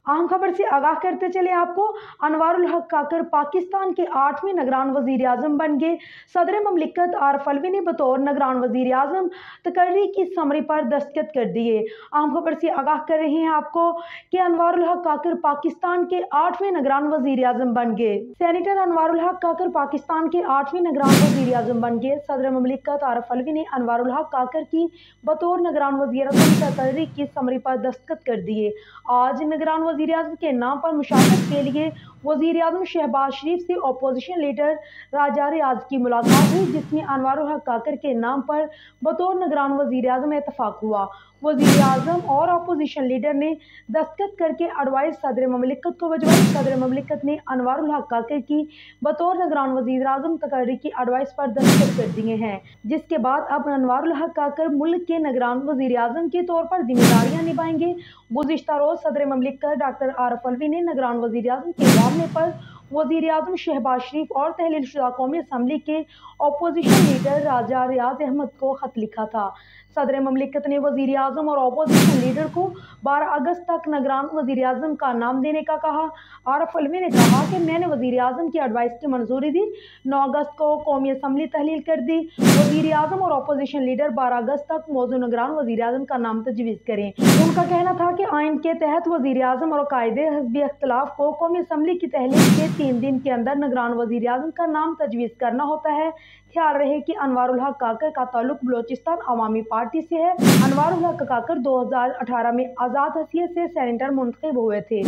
अहम खबर से आगाह करते चले आपको। अनवारुल हक काकर पाकिस्तान के 8वें निगरान वजीर आजम बन गए। सदर ममलिकत आरिफ अलवी ने बतौर निगरान वजीर आजम तकर्री की समरी पर दस्तखत कर दिए। अहम खबर से आगाह कर रहे हैं आपको कि अनवारुल हक काकर पाकिस्तान के 8वें निगरान वजीर आजम बन गए। सेनेटर अनवारुल हक काकर पाकिस्तान के 8वें निगरान वजीर आजम बन गए। सदर ममलिकत आरिफ अलवी ने अनवारुल हक काकर की बतौर निगरान वजीर आजम तकर्री की समरी पर दस्तखत कर दिए। आज निगरान वजीर आजम के नाम पर मुशावरत के लिए वजीर आजम शहबाज शरीफ से अपोजिशन लीडर राजा रियाज की मुलाकात हुई, जिसमें अनवारुल हक काकर के नाम पर बतौर निगरान वजीर आजम इत्तफाक हुआ। वजीर आजम और अपोजिशन लीडर ने दस्तखत करके एडवाइस सदर ममलिकत को भिजवाई। सदर ममलिकत ने अनवारुल हक काकर की बतौर निगरान वजीर आजम तकर्री की एडवाइस पर दस्तखत कर दिए हैं, जिसके बाद अब अनवारुल हक काकर मुल्क के निगरान वजीर आजम के तौर पर जिम्मेदारियां निभाएंगे। गुज़िश्ता रोज सदर ममलिकत डॉक्टर आरिफ अलवी ने निगरान वजीर आजम के मामले पर वजीर आजम शहबाज शरीफ और तहलील शुदा कौमी असम्बली के अपोजिशन लीडर राजा रियाज अहमद को खत लिखा था। सदर ममलिकत ने वजीर आजम और अपोजिशन लीडर को 12 अगस्त तक निगरान वजीर आजम का नाम देने का कहा। आरिफ अलवी ने कहा कि मैंने वजीर आजम की एडवाइस की मंजूरी दी। 9 अगस्त को कौमी असम्बली तहलील कर दी। वजीर आजम और अपोजिशन लीडर 12 अगस्त तक मौजू निगरान वजीर आजम का नाम तजवीज़ करें। उनका कहना था कि आइन के तहत वजीर आजम और कायदे हस्बी इख्तलाफ को कौमी असम्बली की तहलील के 3 दिन के अंदर निगरान वजीर आजम का नाम तजवीज़ करना होता है। ख्याल रहे कि अनवारुल हक काकर का ताल्लुक बलोचिस्तान अवामी पार्टी से है। अनवारुल हक काकर 2018 में आज़ाद हैसियत से सेनेटर मुंतखब हुए थे।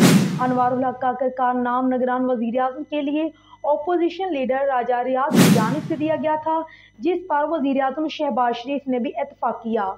अनवारुल हक काकर का नाम निगरान वजीर आजम के लिए अपोजिशन लीडर राजा रियाज की जानिब से दिया गया था, जिस पर वजीर आजम शहबाज शरीफ ने भी इत्तफाक किया।